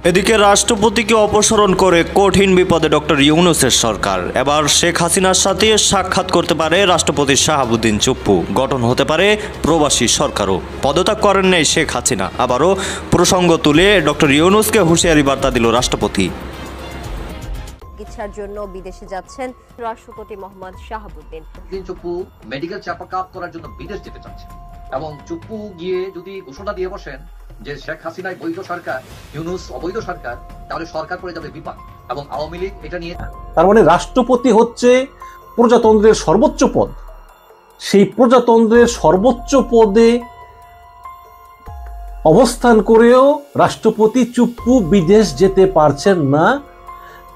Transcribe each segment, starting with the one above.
এদিকে রাষ্ট্রপতিকে অপসারণ করে কঠিন বিপদে ডক্টর ইউনূসের সরকার। এবার শেখ হাসিনার সাথে সাক্ষাৎ করতে পারে রাষ্ট্রপতি শাহাবুদ্দিন চুপ্পু। গঠন হতে পারে প্রবাসী সরকারও। পদত্যাগ করেন নেই শেখ হাসিনা। আবারও প্রসঙ্গ তুলে ডক্টর ইউনূসকে হুঁশিয়ারি বার্তা দিল রাষ্ট্রপতি। চিকিৎসার জন্য বিদেশে যাচ্ছেন রাষ্ট্রপতি Mohammad Shahabuddin. Chuppu medical check up করার জন্য বিদেশ যেতে চাচ্ছেন এবং চুপ্পু গিয়ে যদি ঘোষণা দিয়ে বসেন যে শেখ হাসিনাই বৈধ সরকার, ইউনূস অবৈধ সরকার, তাহলে সরকার পড়ে যাবে বিপাক এবং আওয়ামী লীগ এটা নিয়ে। তার মানে রাষ্ট্রপতি হচ্ছে প্রজাতন্ত্রের সর্বোচ্চ পদ। সেই প্রজাতন্ত্রের সর্বোচ্চ পদে অবস্থান করেও রাষ্ট্রপতি চুপ্পু বিদেশ যেতে পারছেন না।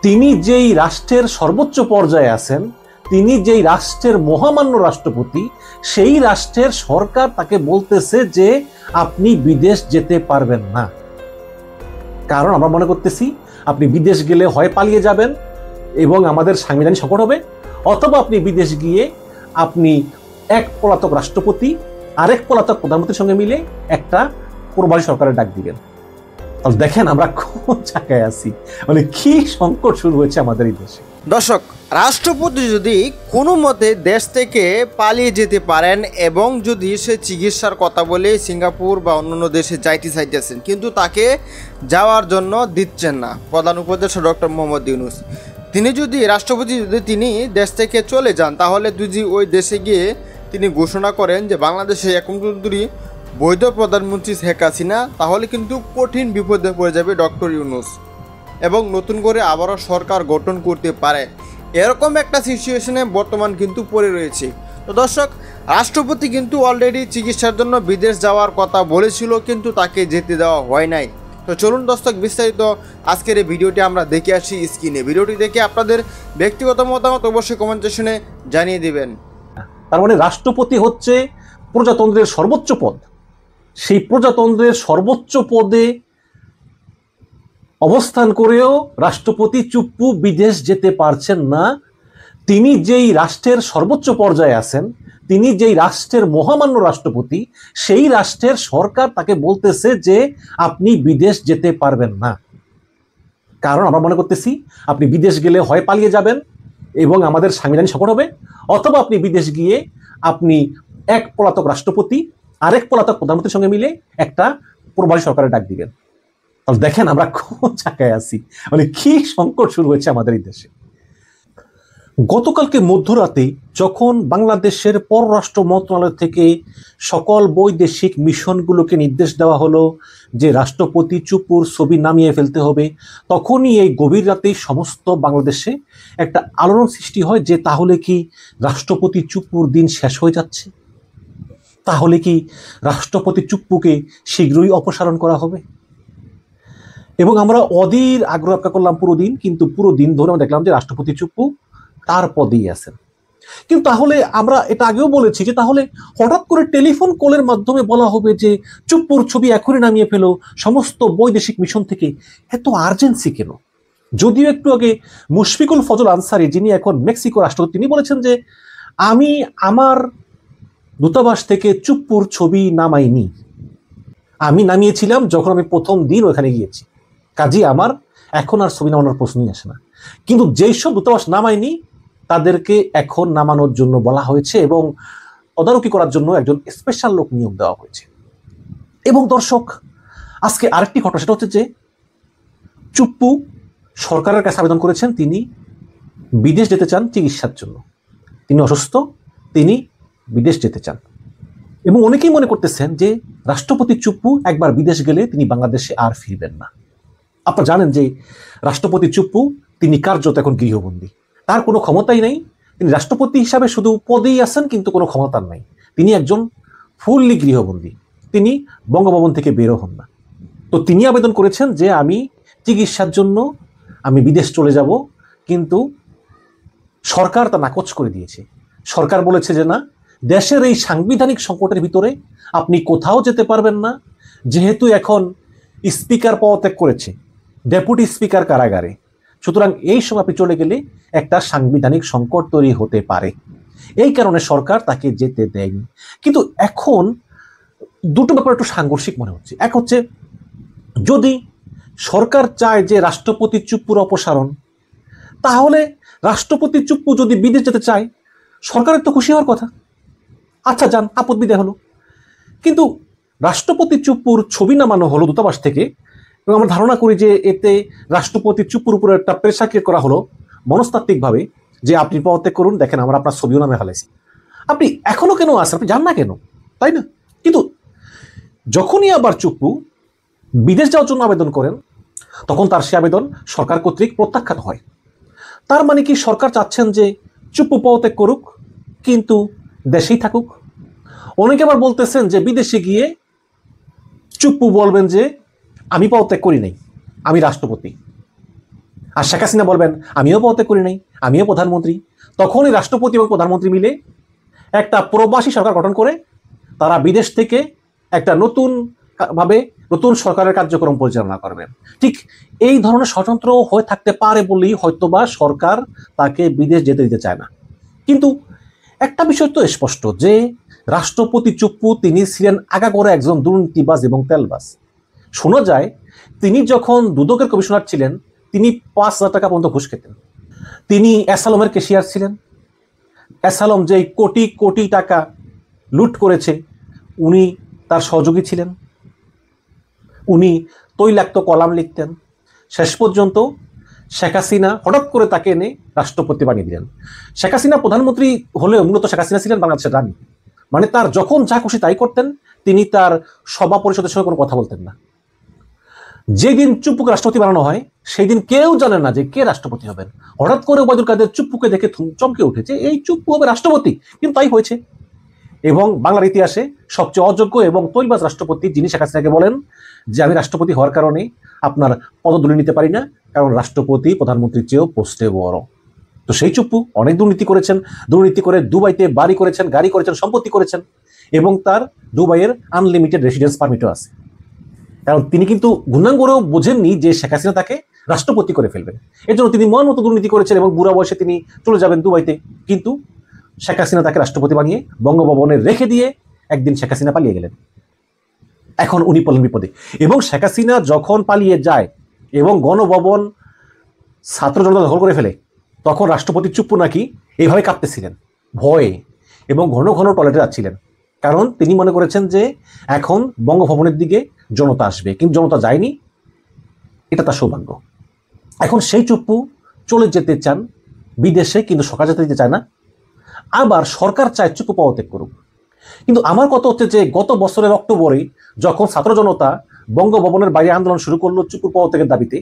তিনি যেই রাষ্ট্রের সর্বোচ্চ পর্যায়ে আছেন, তিনি যেই রাষ্ট্রের মহামান্য রাষ্ট্রপতি, সেই রাষ্ট্রের সরকার তাকে বলতেছে যে আপনি বিদেশ যেতে পারবেন না। কারণ আমরা মনে করতেছি আপনি বিদেশ গেলে হয় পালিয়ে যাবেন এবং আমাদের সাংবিধানিক সংকট হবে, অথবা আপনি বিদেশ গিয়ে আপনি এক পলাতক রাষ্ট্রপতি আরেক পলাতক প্রধানমন্ত্রীর সঙ্গে মিলে একটা প্রবাসী সরকারের ডাক দিবেন। তাহলে দেখেন আমরা কোন জায়গায় আছি, মানে কি সংকট শুরু হয়েছে আমাদের এই দেশে। দর্শক, রাষ্ট্রপতি যদি কোনো মতে দেশ থেকে পালিয়ে যেতে পারেন এবং যদি সে চিকিৎসার কথা বলে সিঙ্গাপুর বা অন্যান্য দেশে যাইতে চাইতেছেন, কিন্তু তাকে যাওয়ার জন্য দিচ্ছেন না প্রধান উপদেষ্টা ডক্টর মোহাম্মদ ইউনূস, তিনি যদি রাষ্ট্রপতি যদি তিনি দেশ থেকে চলে যান, তাহলে যদি ওই দেশে গিয়ে তিনি ঘোষণা করেন যে বাংলাদেশে একমাত্র বৈধ প্রধানমন্ত্রী শেখ হাসিনা, তাহলে কিন্তু কঠিন বিপদে পড়ে যাবে ডক্টর ইউনূস এবং নতুন করে আবারও সরকার গঠন করতে পারে। এরকম একটা সিচুয়েশনে বর্তমান কিন্তু পড়ে রয়েছে। তো দর্শক, রাষ্ট্রপতি কিন্তু অলরেডি চিকিৎসার জন্য বিদেশ যাওয়ার কথা বলেছিল, কিন্তু তাকে যেতে দেওয়া হয় নাই। তো চলুন দর্শক, বিস্তারিত আজকের এই ভিডিওটি আমরা দেখে আসি স্ক্রিনে। ভিডিওটি দেখে আপনাদের ব্যক্তিগত মতামত অবশ্যই কমেন্ট সেকশনে জানিয়ে দিবেন। তার মানে রাষ্ট্রপতি হচ্ছে প্রজাতন্ত্রের সর্বোচ্চ পদ। সেই প্রজাতন্ত্রের সর্বোচ্চ পদে অবস্থান করেও রাষ্ট্রপতি চুপ্পু বিদেশ যেতে পারছেন না। তিনি যেই রাষ্ট্রের সর্বোচ্চ পর্যায়ে আছেন, তিনি যেই রাষ্ট্রের মহামান্য রাষ্ট্রপতি, সেই রাষ্ট্রের সরকার তাকে বলতেছে যে আপনি বিদেশ যেতে পারবেন না। কারণ আমরা মনে করতেছি আপনি বিদেশ গেলে হয় পালিয়ে যাবেন এবং আমাদের সাংবিধানিক সংকট হবে, অথবা আপনি বিদেশ গিয়ে আপনি এক পলাতক রাষ্ট্রপতি আরেক পলাতক প্রধানমন্ত্রীর সঙ্গে মিলে একটা প্রবাসী সরকারের ডাক দিবেন। তাহলে দেখেন আমরা কোন জায়গায় আছি, মানে কি সংকট শুরু হয়েছে আমাদের এই দেশে। গতকালকে মধ্যরাতে যখন বাংলাদেশের পররাষ্ট্র মন্ত্রণালয় থেকে সকল বৈদেশিক মিশনগুলোকে নির্দেশ দেওয়া হলো যে রাষ্ট্রপতি চুপ্পুর ছবি নামিয়ে ফেলতে হবে, তখনই এই গভীর রাতে সমস্ত বাংলাদেশে একটা আলোড়ন সৃষ্টি হয় যে তাহলে কি রাষ্ট্রপতি চুপ্পুর দিন শেষ হয়ে যাচ্ছে? তাহলে কি রাষ্ট্রপতি চুপ্পুকে শীঘ্রই অপসারণ করা হবে? এবং আমরা অধীর আগ্রহ অপেক্ষা করলাম পুরো দিন, কিন্তু পুরো দিন ধরে আমরা দেখলাম যে রাষ্ট্রপতি চুপ্পু তার পদেই আছেন। কিন্তু তাহলে আমরা এটা আগেও বলেছি যে তাহলে হঠাৎ করে টেলিফোন কলের মাধ্যমে বলা হবে যে চুপ্পুর ছবি এখনই নামিয়ে ফেলো সমস্ত বৈদেশিক মিশন থেকে, এত আর্জেন্সি কেন? যদিও একটু আগে মুশফিকুল ফজল আনসারী, যিনি এখন মেক্সিকো রাষ্ট্রপতি, তিনি বলেছেন যে আমি আমার দূতাবাস থেকে চুপ্পুর ছবি নামাইনি, আমি নামিয়েছিলাম যখন আমি প্রথম দিন ওখানে গিয়েছি, কাজেই আমার এখন আর ছবি নামানোর প্রশ্নই আসে না। কিন্তু যেই সব দূতাবাস নামায়নি তাদেরকে এখন নামানোর জন্য বলা হয়েছে এবং তদারকি করার জন্য একজন স্পেশাল লোক নিয়োগ দেওয়া হয়েছে। এবং দর্শক, আজকে আরেকটি ঘটনা, সেটা হচ্ছে যে চুপ্পু সরকারের কাছে আবেদন করেছেন, তিনি বিদেশ যেতে চান চিকিৎসার জন্য। তিনি অসুস্থ, তিনি বিদেশ যেতে চান। এবং অনেকেই মনে করতেছেন যে রাষ্ট্রপতি চুপ্পু একবার বিদেশ গেলে তিনি বাংলাদেশে আর ফিরবেন না। আপনারা জানেন যে রাষ্ট্রপতি চুপ্পু তিনি কার্যত এখন গৃহবন্দী, তার কোনো ক্ষমতাই নেই। তিনি রাষ্ট্রপতি হিসাবে শুধু পদেই আছেন, কিন্তু কোনো ক্ষমতার নাই। তিনি একজন ফুললি গৃহবন্দী, তিনি বঙ্গভবন থেকে বেরো হন না। তো তিনি আবেদন করেছেন যে আমি চিকিৎসার জন্য আমি বিদেশ চলে যাব, কিন্তু সরকার তা নাকচ করে দিয়েছে। সরকার বলেছে যে না, দেশের এই সাংবিধানিক সংকটের ভিতরে আপনি কোথাও যেতে পারবেন না, যেহেতু এখন স্পিকার পদত্যাগ করেছে, ডেপুটি স্পিকার কারাগারে, সুতরাং এই সময় আপনি চলে গেলে একটা সাংবিধানিক সংকট তৈরি হতে পারে। এই কারণে সরকার তাকে যেতে দেয়নি। কিন্তু এখন দুটো ব্যাপার একটু সাংঘর্ষিক মনে হচ্ছে। এক হচ্ছে, যদি সরকার চায় যে রাষ্ট্রপতি চুপ্পুর অপসারণ, তাহলে রাষ্ট্রপতি চুপ্পু যদি বিদেশ যেতে চায় সরকারের তো খুশি হওয়ার কথা। আচ্ছা যান, আপদ বিদায় হলো। কিন্তু রাষ্ট্রপতি চুপ্পুর ছবি নামানো হলো দূতাবাস থেকে, এবং আমরা ধারণা করি যে এতে রাষ্ট্রপতি চুপ্পুর উপরে একটা প্রেশার ক্রিয়েট করা হলো মনস্তাত্ত্বিকভাবে, যে আপনি পদত্যাগ করুন, দেখেন আমরা আপনার ছবিও নামে ফেলাইছি, আপনি এখনো কেন আসেন, আপনি যান না কেন, তাই না? কিন্তু যখনই আবার চুপ্পু বিদেশ যাওয়ার জন্য আবেদন করেন, তখন তার সে আবেদন সরকার কর্তৃক প্রত্যাখ্যাত হয়। তার মানে কি সরকার চাচ্ছেন যে চুপ্পু পদত্যাগ করুক কিন্তু দেশেই থাকুক? অনেকে আবার বলতেছেন যে বিদেশে গিয়ে চুপ্পু বলবেন যে আমি পদত্যাগ করি নাই, আমি রাষ্ট্রপতি। আর শেখ হাসিনা বলবেন আমিও পদত্যাগ করি নাই, আমিও প্রধানমন্ত্রী। তখনই রাষ্ট্রপতি এবং প্রধানমন্ত্রী মিলে একটা প্রবাসী সরকার গঠন করে তারা বিদেশ থেকে একটা নতুন সরকারের কার্যক্রম পরিচালনা করবেন। ঠিক এই ধরনের স্বতন্ত্র হয়ে থাকতে পারে বলেই হয়তোবা সরকার তাকে বিদেশ যেতে দিতে চায় না। কিন্তু একটা বিষয় তো স্পষ্ট যে রাষ্ট্রপতি চুপ্পু তিনি ছিলেন আগাগোড়া একজন দুর্নীতিবাজ এবং তেলবাজ। শোনা যায় তিনি যখন দুদকের কমিশনার ছিলেন তিনি 5,000 টাকা পর্যন্ত ঘুষ খেতেন। তিনি অ্যাসালমের ক্যাশিয়ার ছিলেন। অ্যাসালম যে কোটি কোটি টাকা লুট করেছে উনি তার সহযোগী ছিলেন। উনি তৈলাক্ত কলাম লিখতেন। শেষ পর্যন্ত শেখ হাসিনা হঠাৎ করে তাকে এনে রাষ্ট্রপতি বানিয়ে দিলেন। শেখ হাসিনা প্রধানমন্ত্রী হলেও মূলত শেখ হাসিনা ছিলেন বাংলাদেশের রানী, মানে তার যখন যা খুশি তাই করতেন। তিনি তার সভা পরিষদের সঙ্গে কোনো কথা বলতেন না। যেদিন চুপ্পুকে রাষ্ট্রপতি বানানো হয় সেই দিন কেউ জানে না যে কে রাষ্ট্রপতি হবেন। হঠাৎ করে ওবায়দুল কাদের চুপ্পুকে দেখে চমকে উঠেছে, এই চুপ্পু হবে রাষ্ট্রপতি, কিন্তু তাই হয়েছে। এবং বাংলার ইতিহাসে সবচেয়ে অযোগ্য এবং তৈলবাজ রাষ্ট্রপতি যিনি শেখ হাসিনাকে বলেন যে আমি রাষ্ট্রপতি হওয়ার কারণে আপনার পদদুলি নিতে পারি না, কারণ রাষ্ট্রপতি প্রধানমন্ত্রীর চেয়েও পোস্টে বড়। তো সেই চুপ্পু অনেক দুর্নীতি করেছেন, দুর্নীতি করে দুবাইতে বাড়ি করেছেন, গাড়ি করেছেন, সম্পত্তি করেছেন, এবং তার দুবাইয়ের আনলিমিটেড রেসিডেন্স পারমিটও আছে। কারণ তিনি কিন্তু গুণাঙ্গরেও বোঝেননি যে শেখ হাসিনা তাকে রাষ্ট্রপতি করে ফেলবেন। এর জন্য তিনি মন মতো দুর্নীতি করেছেন এবং বুড়া বয়সে তিনি চলে যাবেন দুবাইতে। কিন্তু শেখ হাসিনা তাকে রাষ্ট্রপতি বানিয়ে বঙ্গভবনে রেখে দিয়ে একদিন শেখ হাসিনা পালিয়ে গেলেন। এখন উনি পড়লেন বিপদে। এবং শেখ হাসিনা যখন পালিয়ে যায় এবং গণভবন ছাত্র জনতা দখল করে ফেলে, তখন রাষ্ট্রপতি চুপ্পু নাকি এইভাবে কাঁপতেছিলেন ভয়ে এবং ঘন ঘন টয়লেটে যাচ্ছিলেন, কারণ তিনি মনে করেছেন যে এখন বঙ্গভবনের দিকে জনতা আসবে, কিন্তু জনতা যায়নি, এটা তার সৌভাগ্য। এখন সেই চুপ্পু চলে যেতে চান বিদেশে, কিন্তু সরকার যেতে দিতে চায় না। আবার সরকার চায় চুপ্পু পদত্যাগ করুক। কিন্তু আমার কথা হচ্ছে যে গত বছরের অক্টোবরে যখন ছাত্র জনতা বঙ্গভবনের বাইরে আন্দোলন শুরু করলো চুপ্পু পদত্যাগের দাবিতে,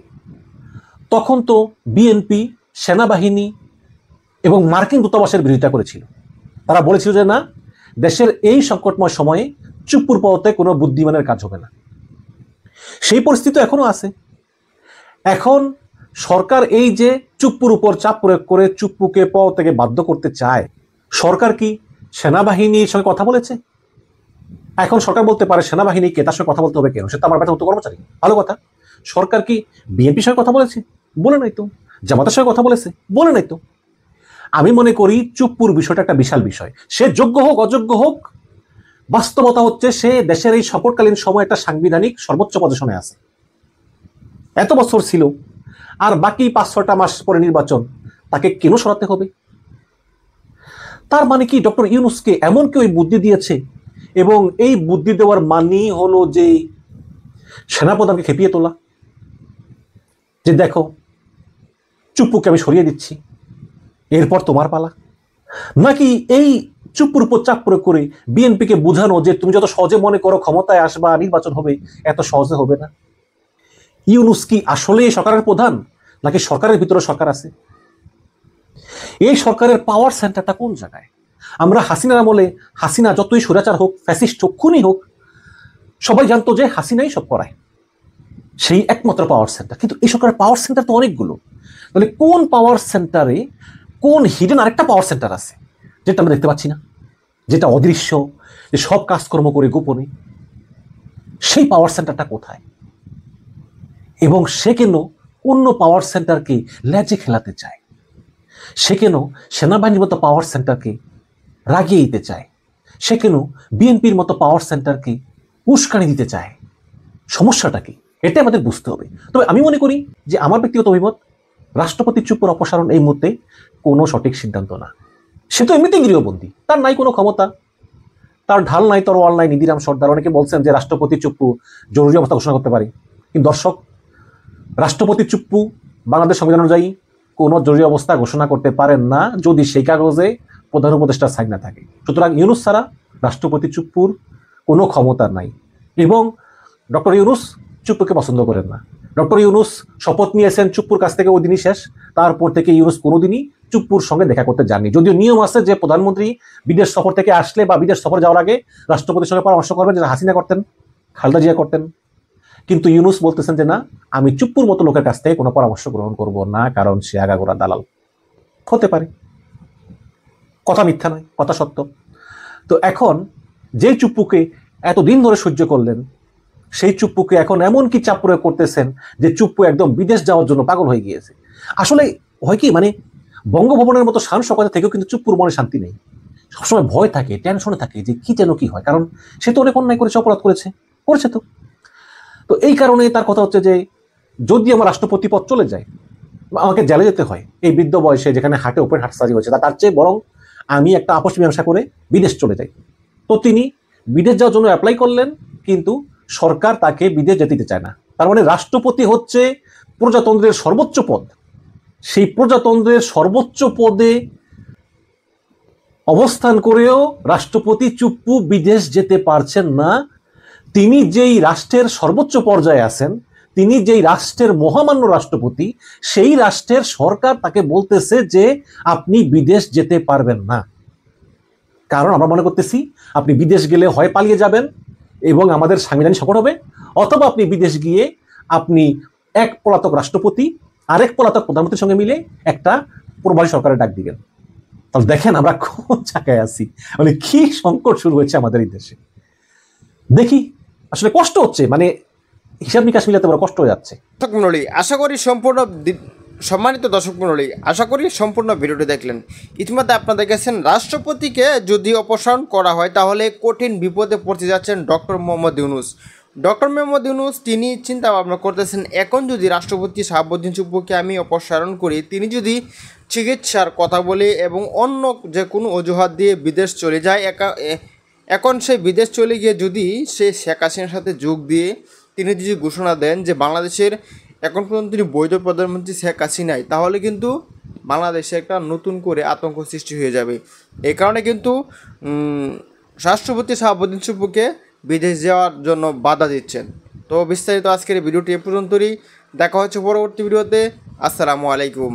তখন তো বিএনপি, সেনাবাহিনী এবং মার্কিন দূতাবাসের বিরোধিতা করেছিল। তারা বলেছিল যে না, দেশের এই সংকটময় সময়ে চুপ্পুর পদত্যাগ কোনো বুদ্ধিমানের কাজ হবে না। সেই পরিস্থিতি এখনো আছে। এখন সরকার এই যে চুপ্পুর উপর চাপ প্রয়োগ করে চুপ্পুকে পদত্যাগে বাধ্য করতে চায়, সরকার কি সেনাবাহিনীর সঙ্গে কথা বলেছে? এখন সরকার বলতে পারে সেনাবাহিনীকে তার সঙ্গে কথা বলতে হবে কেন, সে তো আমার বেতন কর্মচারী। ভালো কথা। সরকার কি বিএনপির সঙ্গে কথা বলেছে? বলে নাই তো। জামাতের সঙ্গে কথা বলেছে? বলে নাই তো। আমি মনে করি চুপ্পুর বিষয়টা একটা বিশাল বিষয়। সে যোগ্য হোক অযোগ্য হোক, বাস্তবতা হচ্ছে সে দেশের এই সংকটকালীন সময় একটা সাংবিধানিক সর্বোচ্চ পজিশনে আছে। এত বছর ছিল, আর বাকি 5-6টা মাস পরে নির্বাচন, তাকে কেন সরাতে হবে? তার মানে কি ডক্টর ইউনূসকে এমন কেউ বুদ্ধি দিয়েছে, এবং এই বুদ্ধি দেওয়ার মানেই হলো যে সেনাপ্রধানকে খেপিয়ে তোলা, যে দেখো চুপ্পুকে আমি সরিয়ে দিচ্ছি, এরপর তোমার পালা। নাকি এই চুপ্পুর উপর চাপ প্রয়োগ করে বিএনপিকে বোঝানো যে তুমি যত সহজে মনে করো ক্ষমতায় আসবা, নির্বাচন হবে, এত সহজে হবে না। ইউনূস কি আসলে সরকারের প্রধান, নাকি সরকারের ভিতরে সরকার আছে? এই সরকারের পাওয়ার সেন্টারটা কোন জায়গায়? আমরা হাসিনার আমলে হাসিনা যতই স্বৈরাচার হোক, ফ্যাসিস্ট হোক, খুনি হোক, সবাই জানতো যে হাসিনাই সব করায়, সেই একমাত্র পাওয়ার সেন্টার। কিন্তু এই সরকারের পাওয়ার সেন্টার তো অনেকগুলো। তাহলে কোন পাওয়ার সেন্টারে কোন হিডেন আরেকটা পাওয়ার সেন্টার আছে যেটা আমরা দেখতে পাচ্ছি না, যেটা অদৃশ্য, যে সব কাজকর্ম করে গোপনে? সেই পাওয়ার সেন্টারটা কোথায়? এবং সে কেন অন্য পাওয়ার সেন্টারকে লেজে খেলাতে চায়? সে কেন সেনাবাহিনীর মতো পাওয়ার সেন্টারকে রাগিয়ে দিতে চায়? সে কেন বিএনপির মতো পাওয়ার সেন্টারকে উস্কানি দিতে চায়? সমস্যাটা কি? এটা আমাদের বুঝতে হবে। তবে আমি মনে করি যে আমার ব্যক্তিগত অভিমত, রাষ্ট্রপতির চুপুর অপসারণ এই মুহূর্তে কোনো সঠিক সিদ্ধান্ত না। সে তো এমনিতেই গৃহবন্দী, তার নাই কোনো ক্ষমতা, তার ঢাল নাই, তরোয়াল নাই, নিধিরাম সর্দার। অনেকে বলছেন যে রাষ্ট্রপতি চুপ্পু জরুরি অবস্থা ঘোষণা করতে পারে, কিন্তু দর্শক, রাষ্ট্রপতি চুপ্পু বাংলাদেশ সংবিধান অনুযায়ী কোনো জরুরি অবস্থা ঘোষণা করতে পারেন না যদি সেই কাগজে প্রধান উপদেষ্টার সাইন না থাকে। সুতরাং ইউনূস ছাড়া রাষ্ট্রপতি চুপ্পুর কোনো ক্ষমতা নাই, এবং ডক্টর ইউনূস চুপ্পুকে পছন্দ করেন না। ডক্টর ইউনূস শপথ নিয়েছেন চুপ্পুর কাছ থেকে, ওই দিনই শেষ। তারপর থেকে ইউনূস কোনোদিনই চুপ্পুর সঙ্গে দেখা করতে যাননি। যদিও নিয়ম আছে যে প্রধানমন্ত্রী বিদেশ সফর থেকে আসলে বা বিদেশ সফর যাওয়ার আগে রাষ্ট্রপতির সঙ্গে পরামর্শ করবেন, যেটা হাসিনা করতেন, খালেদা জিয়া করতেন। কিন্তু ইউনূস বলতেছেন যে না, আমি চুপ্পুর মতো লোকের কাছ থেকে কোনো পরামর্শ গ্রহণ করব না, কারণ সে আগাগোড়া দালাল। হতে পারে, কথা মিথ্যা নয়, কথা সত্য। তো এখন যে চুপ্পুকে এতদিন ধরে সহ্য করলেন, সেই চুপ্পুকে এখন এমন কি চাপ প্রয়োগ করতেছেন যে চুপ্পু একদম বিদেশ যাওয়ার জন্য পাগল হয়ে গিয়েছে। আসলে হয় কি, মানে বঙ্গভবনের মতো শান শকতে থেকেও কিন্তু চুপ্পুর মনে শান্তি নেই, সবসময় ভয় থাকে, টেনশনে থাকে যে কি যেন কি হয়, কারণ সে তো অনেক অন্যায় করেছে, অপরাধ করেছে তো। তো এই কারণে তার কথা হচ্ছে যে যদি আমার রাষ্ট্রপতি পদ চলে যায়, আমাকে জেলে যেতে হয় এই বৃদ্ধ বয়সে, যেখানে হার্টে ওপেন হার্ট সার্জারি হয়েছে, তার চেয়ে বরং আমি একটা আপোষ মীমাংসা করে বিদেশ চলে যাই। তো তিনি বিদেশ যাওয়ার জন্য অ্যাপ্লাই করলেন, কিন্তু সরকার তাকে বিদেশ যেতে দিতে চায় না। তার মানে রাষ্ট্রপতি হচ্ছে প্রজাতন্ত্রের সর্বোচ্চ পদ, সেই প্রজাতন্ত্রের সর্বোচ্চ পদে অবস্থান করেও রাষ্ট্রপতি চুপ্পু বিদেশ যেতে পারছেন না। তিনি যেই রাষ্ট্রের সর্বোচ্চ পর্যায়ে আছেন, তিনি যেই রাষ্ট্রের মহামান্য রাষ্ট্রপতি, সেই রাষ্ট্রের সরকার তাকে বলতেছে যে আপনি বিদেশ যেতে পারবেন না। কারণ আমরা মনে করতেছি আপনি বিদেশ গেলে হয় পালিয়ে যাবেন এবং আমাদের সাংবিধানিক সংকট হবে, অথবা আপনি বিদেশ গিয়ে আপনি এক পলাতক রাষ্ট্রপতি আরেক পলাতক প্রধানমন্ত্রীর সঙ্গে মিলে একটা প্রবাসী সরকারের ডাক দিবেন। তাহলে দেখেন আমরা কোন জায়গায় আছি, মানে কি সংকট শুরু হয়েছে আমাদের এই দেশে। দেখি, আসলে কষ্ট হচ্ছে, মানে হিসাব নিকাশ মিলাতে বড় কষ্ট হয়ে যাচ্ছে। দর্শক মণ্ডলী, সম্মানিত দর্শক মণ্ডলী, আশা করি সম্পূর্ণ ভিডিওটি দেখলেন। ইতিমধ্যে আপনারা দেখেছেন রাষ্ট্রপতিকে যদি অপসারণ করা হয় তাহলে কঠিন বিপদে পড়তে যাচ্ছেন ডক্টর মোহাম্মদ ইউনূস। ডক্টর মোহাম্মদ ইউনূস তিনি চিন্তা ভাবনা করতেছেন, এখন যদি রাষ্ট্রপতি শাহাবুদ্দিন চুপ্পুকে আমি অপসারণ করি, তিনি যদি চিকিৎসার কথা বলে এবং অন্য যে কোনো অজুহাত দিয়ে বিদেশ চলে যায়, এখন সেই বিদেশ চলে গিয়ে যদি সে শেখ হাসিনার সাথে যোগ দিয়ে তিনি যদি ঘোষণা দেন যে বাংলাদেশের এখন পর্যন্ত তিনি বৈধ প্রধানমন্ত্রী শেখ হাসিনাই, তাহলে কিন্তু বাংলাদেশে একটা নতুন করে আতঙ্ক সৃষ্টি হয়ে যাবে। এই কারণে কিন্তু রাষ্ট্রপতি শাহাবুদ্দিন চুপ্পুকে বিদেশ যাওয়ার জন্য বাধা দিচ্ছেন। তো বিস্তারিত আজকের এই ভিডিওটি এ পর্যন্তই। দেখা হচ্ছে পরবর্তী ভিডিওতে। আসসালামু আলাইকুম।